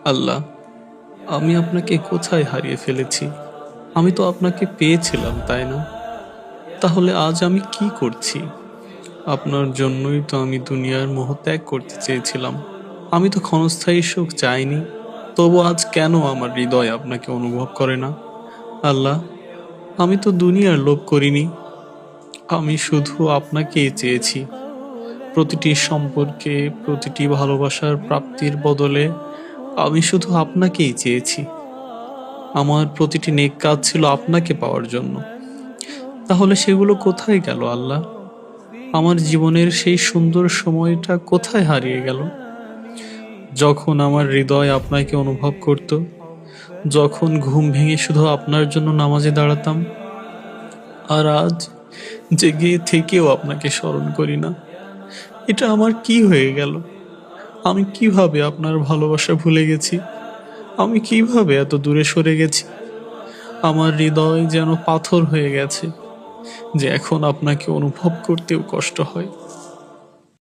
আল্লাহ, আমি আপনাকে কোথায় হারিয়ে ফেলেছি? আমি তো আপনাকে পেয়েছিলাম, তাই না? তাহলে আজ আমি কি করছি? আপনার জন্যই তো আমি দুনিয়ার মোহ ত্যাগ করতে চেয়েছিলাম। আমি তো ক্ষণস্থায়ী সুখ চাইনি। তবু আজ কেন আমার হৃদয় আপনাকে অনুভব করে না? আল্লাহ, আমি তো দুনিয়ার লোভ করিনি। আমি শুধু আপনাকেই চেয়েছি। প্রতিটি সম্পর্কে, প্রতিটি ভালোবাসার প্রাপ্তির বদলে আমি শুধু আপনাকেই চেয়েছি। আমার প্রতিটি নেক কাজ ছিল আপনাকে পাওয়ার জন্য। তাহলে সেগুলো কোথায় গেল আল্লাহ? আমার জীবনের সেই সুন্দর সময়টা কোথায় হারিয়ে গেল? যখন আমার হৃদয় আপনাকে অনুভব করত, যখন ঘুম ভেঙে শুধু আপনার জন্য নামাজে দাঁড়াতাম। আর আজ জেগে থেকেও আপনাকে স্মরণ করি না। এটা আমার কি হয়ে গেল? আমি কিভাবে আপনার ভালোবাসা ভুলে গেছি? আমি কিভাবে এত দূরে সরে গেছি? আমার হৃদয় যেন পাথর হয়ে গেছে, যে এখন আপনাকে অনুভব করতেও কষ্ট হয়।